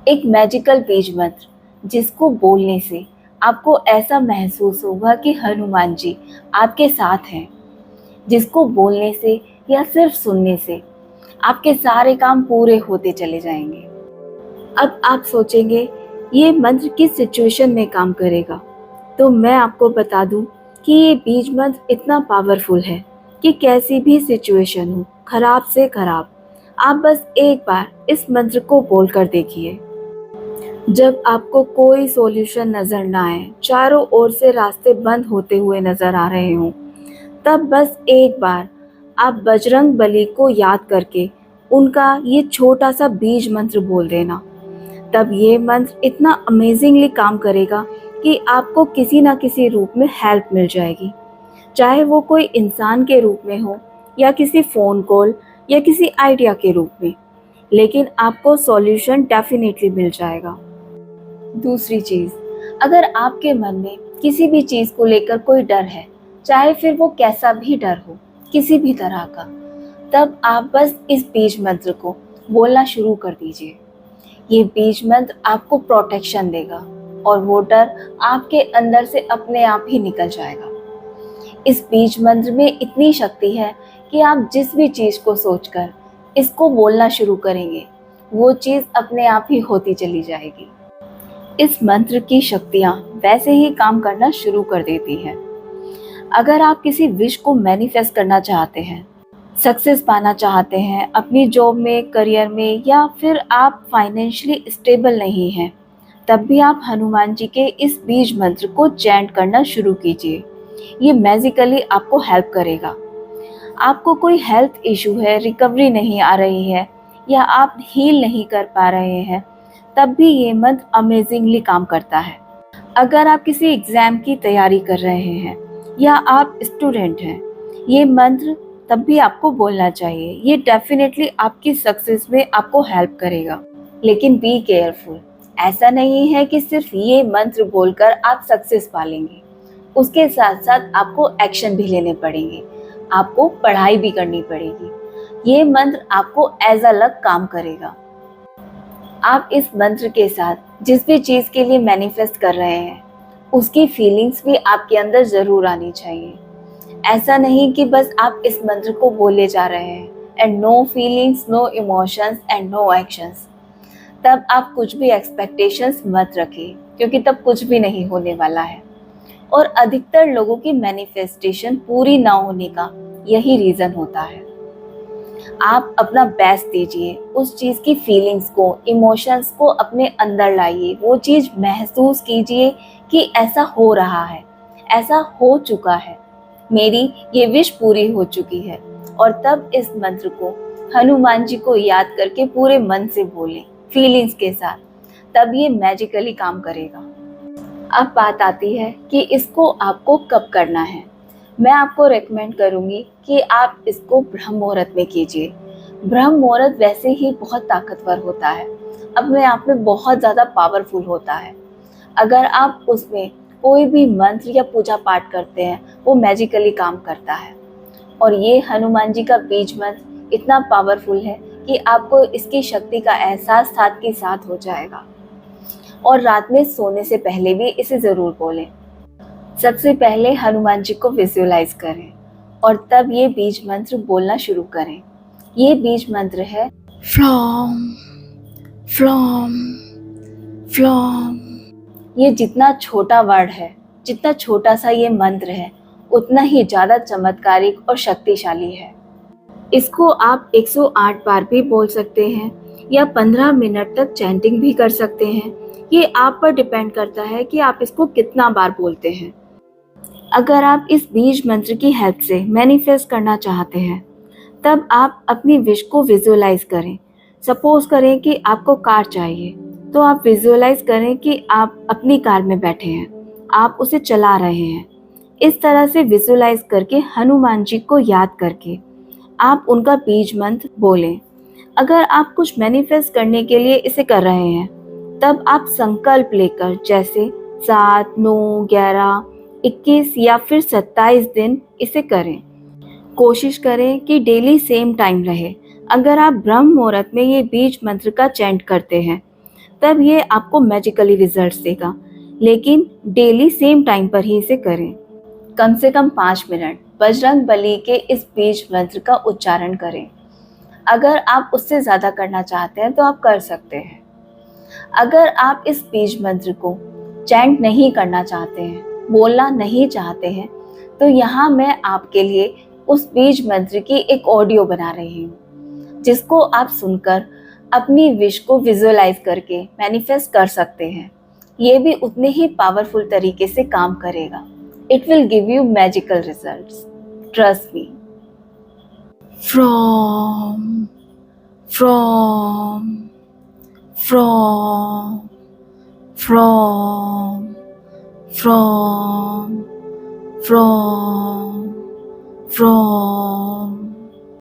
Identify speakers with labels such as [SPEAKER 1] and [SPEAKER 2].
[SPEAKER 1] एक मैजिकल बीज मंत्र जिसको बोलने से आपको ऐसा महसूस होगा कि हनुमान जी आपके साथ हैं, जिसको बोलने से या सिर्फ सुनने से आपके सारे काम पूरे होते चले जाएंगे। अब आप सोचेंगे ये मंत्र किस सिचुएशन में काम करेगा, तो मैं आपको बता दूं कि ये बीज मंत्र इतना पावरफुल है कि कैसी भी सिचुएशन हो, खराब से खराब, आप बस एक बार इस मंत्र को बोलकर देखिए। जब आपको कोई सॉल्यूशन नजर ना आए, चारों ओर से रास्ते बंद होते हुए नजर आ रहे हों, तब बस एक बार आप बजरंग बली को याद करके उनका ये छोटा सा बीज मंत्र बोल देना। तब ये मंत्र इतना अमेजिंगली काम करेगा कि आपको किसी ना किसी रूप में हेल्प मिल जाएगी, चाहे वो कोई इंसान के रूप में हो या किसी फ़ोन कॉल या किसी आइडिया के रूप में, लेकिन आपको सॉल्यूशन डेफिनेटली मिल जाएगा। दूसरी चीज़, अगर आपके मन में किसी भी चीज़ को लेकर कोई डर है, चाहे फिर वो कैसा भी डर हो, किसी भी तरह का, तब आप बस इस बीज मंत्र को बोलना शुरू कर दीजिए। ये बीज मंत्र आपको प्रोटेक्शन देगा और वो डर आपके अंदर से अपने आप ही निकल जाएगा। इस बीज मंत्र में इतनी शक्ति है कि आप जिस भी चीज़ को सोचकर इसको बोलना शुरू करेंगे, वो चीज़ अपने आप ही होती चली जाएगी। इस मंत्र की शक्तियाँ वैसे ही काम करना शुरू कर देती हैं। अगर आप किसी विश को मैनिफेस्ट करना चाहते हैं, सक्सेस पाना चाहते हैं अपनी जॉब में, करियर में, या फिर आप फाइनेंशियली स्टेबल नहीं हैं, तब भी आप हनुमान जी के इस बीज मंत्र को चैंट करना शुरू कीजिए। ये मैजिकली आपको हेल्प करेगा। आपको कोई हेल्थ इशू है, रिकवरी नहीं आ रही है, या आप हील नहीं कर पा रहे हैं, तब भी ये मंत्र अमेजिंगली काम करता है। अगर आप किसी एग्ज़ाम की तैयारी कर रहे हैं या आप स्टूडेंट हैं, ये मंत्र तब भी आपको बोलना चाहिए। ये डेफिनेटली आपकी सक्सेस में आपको हेल्प करेगा। लेकिन बी केयरफुल, ऐसा नहीं है कि सिर्फ ये मंत्र बोलकर आप सक्सेस पालेंगे। उसके साथ साथ आपको एक्शन भी लेने पड़ेंगे, आपको पढ़ाई भी करनी पड़ेगी। ये मंत्र आपको एज अ लक काम करेगा। आप इस मंत्र के साथ जिस भी चीज़ के लिए मैनिफेस्ट कर रहे हैं, उसकी फीलिंग्स भी आपके अंदर ज़रूर आनी चाहिए। ऐसा नहीं कि बस आप इस मंत्र को बोले जा रहे हैं and no feelings, no emotions and no actions. तब आप कुछ भी एक्सपेक्टेशंस मत रखिए, क्योंकि तब कुछ भी नहीं होने वाला है। और अधिकतर लोगों की मैनिफेस्टेशन पूरी ना होने का यही रीज़न होता है। आप अपना बेस्ट दीजिए, उस चीज़ की फीलिंग्स को, इमोशंस को अपने अंदर लाइए, वो चीज़ महसूस कीजिए कि ऐसा हो रहा है, ऐसा हो चुका है, मेरी ये विश पूरी हो चुकी है। और तब इस मंत्र को हनुमान जी को याद करके पूरे मन से बोलें, फीलिंग्स के साथ, तब ये मैजिकली काम करेगा। अब बात आती है कि इसको आपको कब करना है। मैं आपको रेकमेंड करूँगी कि आप इसको ब्रह्म मुहूर्त में कीजिए। ब्रह्म मुहूर्त वैसे ही बहुत ताकतवर होता है, अपने आप में बहुत ज़्यादा पावरफुल होता है। अगर आप उसमें कोई भी मंत्र या पूजा पाठ करते हैं, वो मैजिकली काम करता है। और ये हनुमान जी का बीज मंत्र इतना पावरफुल है कि आपको इसकी शक्ति का एहसास साथ के साथ हो जाएगा। और रात में सोने से पहले भी इसे ज़रूर बोलें। सबसे पहले हनुमान जी को विजुअलाइज करें और तब ये बीज मंत्र बोलना शुरू करें। ये बीज मंत्र है फ्लॉम फ्लॉम फ्लॉम। ये जितना छोटा वर्ड है, जितना छोटा सा ये मंत्र है, उतना ही ज़्यादा चमत्कारिक और शक्तिशाली है। इसको आप 108 बार भी बोल सकते हैं या 15 मिनट तक चैंटिंग भी कर सकते हैं। ये आप पर डिपेंड करता है कि आप इसको कितना बार बोलते हैं। अगर आप इस बीज मंत्र की हेल्प से मैनिफेस्ट करना चाहते हैं, तब आप अपनी विश को विजुअलाइज करें। सपोज करें कि आपको कार चाहिए, तो आप विजुअलाइज करें कि आप अपनी कार में बैठे हैं, आप उसे चला रहे हैं। इस तरह से विजुअलाइज करके हनुमान जी को याद करके आप उनका बीज मंत्र बोलें। अगर आप कुछ मैनिफेस्ट करने के लिए इसे कर रहे हैं, तब आप संकल्प लेकर, जैसे 7, 9, 11, 21 या फिर 27 दिन इसे करें। कोशिश करें कि डेली सेम टाइम रहे। अगर आप ब्रह्म मुहूर्त में ये बीज मंत्र का चैंट करते हैं, तब ये आपको मैजिकली रिजल्ट्स देगा। लेकिन डेली सेम टाइम पर ही इसे करें। कम से कम 5 मिनट बजरंग बली के इस बीज मंत्र का उच्चारण करें। अगर आप उससे ज़्यादा करना चाहते हैं तो आप कर सकते हैं। अगर आप इस बीज मंत्र को चैंट नहीं करना चाहते हैं, बोलना नहीं चाहते हैं, तो यहाँ मैं आपके लिए उस बीज मंत्र की एक ऑडियो बना रही हूँ, जिसको आप सुनकर अपनी विश को विजुअलाइज करके मैनिफेस्ट कर सकते हैं। ये भी उतने ही पावरफुल तरीके से काम करेगा। It will give you magical results, trust me. From from from from from from from